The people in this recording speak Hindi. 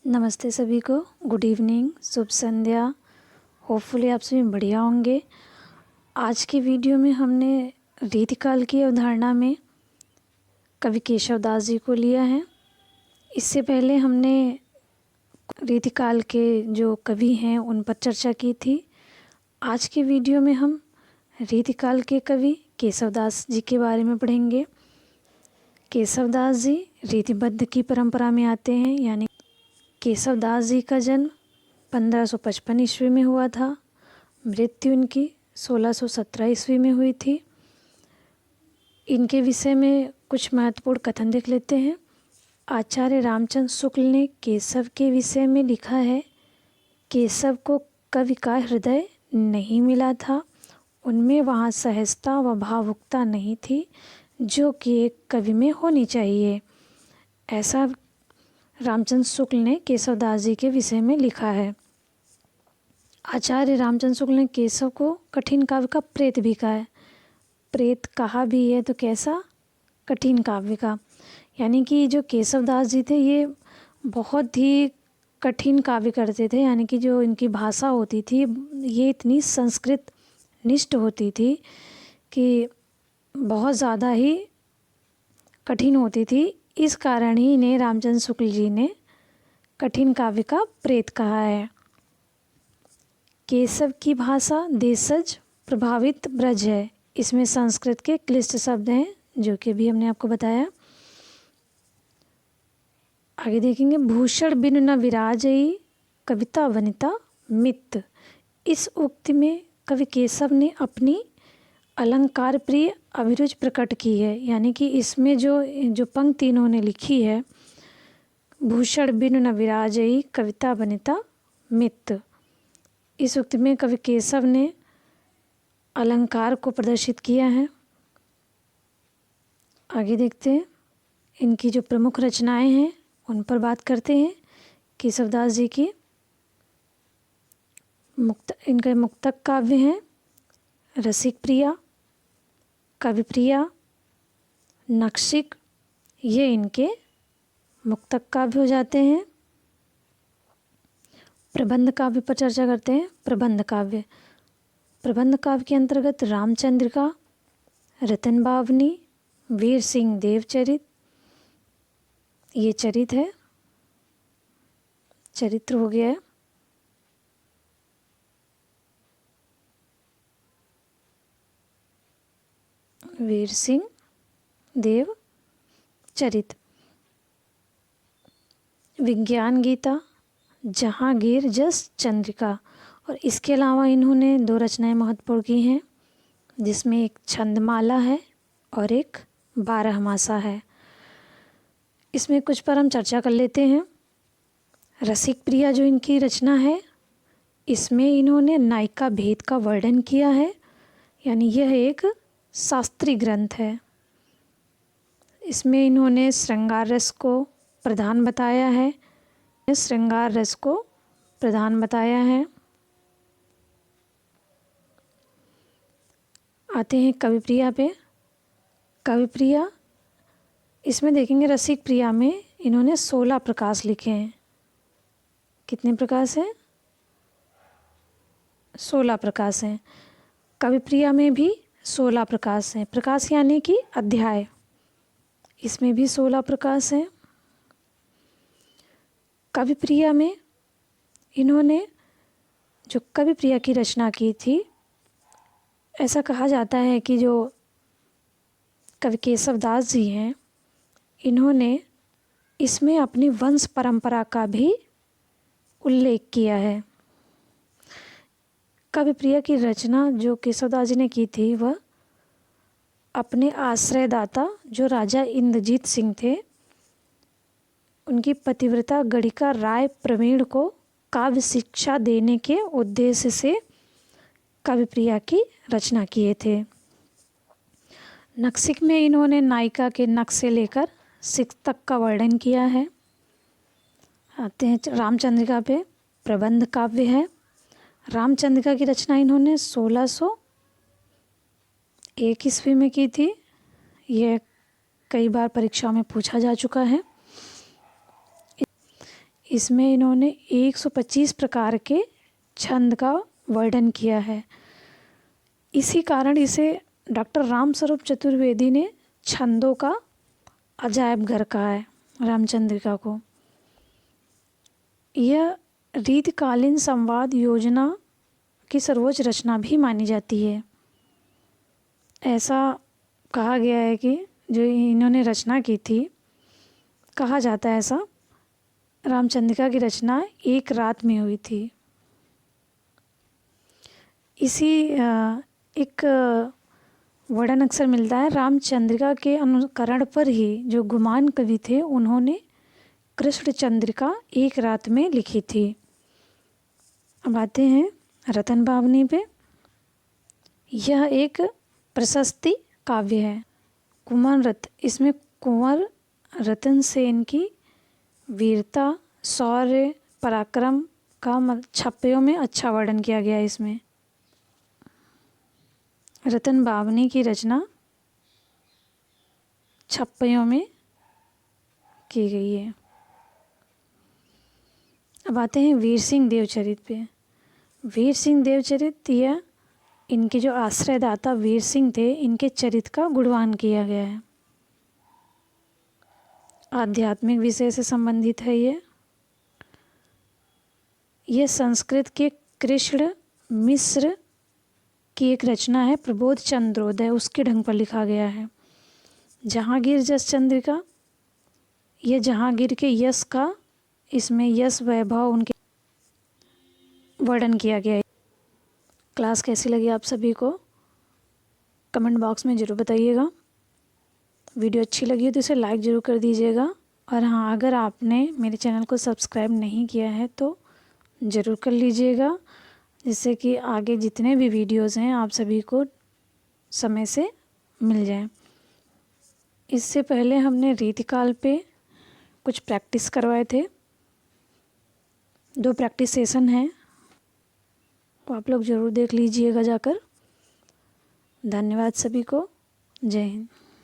नमस्ते सभी को, गुड इवनिंग, शुभ संध्या। होपफुली आप सभी बढ़िया होंगे। आज की वीडियो में हमने रीतिकाल की अवधारणा में कवि केशव दास जी को लिया है। इससे पहले हमने रीतिकाल के जो कवि हैं उन पर चर्चा की थी। आज की वीडियो में हम रीतिकाल के कवि केशव दास जी के बारे में पढ़ेंगे। केशव दास जी रीतिबद्ध की परंपरा में आते हैं, यानी केशव दास जी का जन्म 1555 ईस्वी में हुआ था। मृत्यु इनकी 1617 ईस्वी में हुई थी। इनके विषय में कुछ महत्वपूर्ण कथन देख लेते हैं। आचार्य रामचंद्र शुक्ल ने केशव के विषय में लिखा है, केशव को कवि का हृदय नहीं मिला था। उनमें वहाँ सहजता व भावुकता नहीं थी जो कि एक कवि में होनी चाहिए। ऐसा रामचंद्र शुक्ल ने केशव दास जी के विषय में लिखा है। आचार्य रामचंद्र शुक्ल ने केशव को कठिन काव्य का प्रेत भी कहा है। प्रेत कहा भी है तो कैसा? कठिन काव्य का। यानी कि जो केशव दास जी थे ये बहुत ही कठिन काव्य करते थे। यानी कि जो इनकी भाषा होती थी ये इतनी संस्कृत निष्ठ होती थी कि बहुत ज़्यादा ही कठिन होती थी। इस कारण ही इन्हें रामचंद्र शुक्ल जी ने कठिन काव्य का प्रेत कहा है। केशव की भाषा देशज प्रभावित ब्रज है। इसमें संस्कृत के क्लिष्ट शब्द हैं जो कि भी हमने आपको बताया। आगे देखेंगे, भूषण बिनु न विराजई कविता वनिता मित। इस उक्ति में कवि केशव ने अपनी अलंकार प्रिय अभिरुचि प्रकट की है। यानी कि इसमें जो पंक्ति इन्होंने लिखी है, भूषण बिनु न विराजई कविता वनिता मित, इस उक्ति में कवि केशव ने अलंकार को प्रदर्शित किया है। आगे देखते हैं, इनकी जो प्रमुख रचनाएं हैं उन पर बात करते हैं। केशव दास जी की इनके मुक्तक काव्य हैं रसिक प्रिया, कवि प्रिया, नक्शिक, ये इनके मुक्तक काव्य हो जाते हैं। प्रबंध काव्य पर चर्चा करते हैं। प्रबंध काव्य के अंतर्गत रामचंद्रिका, रतन बावनी, वीर सिंह देवचरित, ये चरित्र हो गया है। वीर सिंह देव चरित, विज्ञान गीता, जहांगीर जस चंद्रिका, और इसके अलावा इन्होंने दो रचनाएं महत्वपूर्ण की हैं जिसमें एक छंदमाला है और एक बारहमासा है। इसमें कुछ पर हम चर्चा कर लेते हैं। रसिक प्रिया जो इनकी रचना है, इसमें इन्होंने नायिका भेद का वर्णन किया है। यानी यह एक शास्त्रीय ग्रंथ है। इसमें इन्होंने श्रृंगार रस को प्रधान बताया है। आते हैं कविप्रिया पे। कविप्रिया, इसमें देखेंगे रसिक प्रिया में इन्होंने 16 प्रकाश लिखे हैं। कितने प्रकाश हैं? 16 प्रकाश हैं। कविप्रिया में भी 16 प्रकाश हैं। प्रकाश यानी कि अध्याय, इसमें भी 16 प्रकाश हैं। कविप्रिया में इन्होंने जो कविप्रिया की रचना की थी, ऐसा कहा जाता है कि जो कवि केशव दास जी हैं इन्होंने इसमें अपनी वंश परंपरा का भी उल्लेख किया है। कविप्रिया की रचना जो केशव दास जी ने की थी वह अपने आश्रयदाता जो राजा इंद्रजीत सिंह थे, उनकी पतिव्रता गणिका राय प्रवीण को काव्य शिक्षा देने के उद्देश्य से कविप्रिया की रचना किए थे। नक्शिक में इन्होंने नायिका के नक्श से लेकर सिख तक का वर्णन किया है। आते हैं रामचंद्रिका पे। प्रबंध काव्य है। रामचंद्रिका की रचना इन्होंने 1601 ईस्वी में की थी। यह कई बार परीक्षा में पूछा जा चुका है। इसमें इन्होंने 125 प्रकार के छंद का वर्णन किया है। इसी कारण इसे डॉक्टर रामस्वरूप चतुर्वेदी ने छंदों का अजायब घर कहा है रामचंद्रिका को। यह रीतिकालीन संवाद योजना की सर्वोच्च रचना भी मानी जाती है। ऐसा कहा गया है कि जो इन्होंने रचना की थी, कहा जाता है ऐसा, रामचंद्रिका की रचना एक रात में हुई थी। इसी एक वर्णन अक्सर मिलता है, रामचंद्रिका के अनुकरण पर ही जो गुमान कवि थे उन्होंने कृष्ण चंद्रिका एक रात में लिखी थी। अब आते हैं रतन भावनी पे। यह एक प्रशस्ति काव्य है। कुमार रत्न, इसमें कुंवर रतन सेन की वीरता, शौर्य, पराक्रम का छप्पयों में अच्छा वर्णन किया गया है। इसमें रतन भावनी की रचना छप्पयों में की गई है। अब आते हैं वीर सिंह देवचरित पे। वीर सिंह देवचरित यह इनके जो आश्रयदाता वीर सिंह थे, इनके चरित्र का गुणगान किया गया है। आध्यात्मिक विषय से संबंधित है यह संस्कृत के कृष्ण मिश्र की एक रचना है, प्रबोध चंद्रोदय, उसके ढंग पर लिखा गया है। जहांगीर जस चंद्रिका, यह जहांगीर के यश का, इसमें यश वैभव उनके वर्णन किया गया है। क्लास कैसी लगी आप सभी को कमेंट बॉक्स में ज़रूर बताइएगा। वीडियो अच्छी लगी हो तो इसे लाइक ज़रूर कर दीजिएगा। और हाँ, अगर आपने मेरे चैनल को सब्सक्राइब नहीं किया है तो ज़रूर कर लीजिएगा, जिससे कि आगे जितने भी वीडियोज़ हैं आप सभी को समय से मिल जाए। इससे पहले हमने रीतिकाल पे कुछ प्रैक्टिस करवाए थे, 2 प्रैक्टिस सेशन हैं, तो आप लोग ज़रूर देख लीजिएगा जाकर। धन्यवाद सभी को। जय हिंद।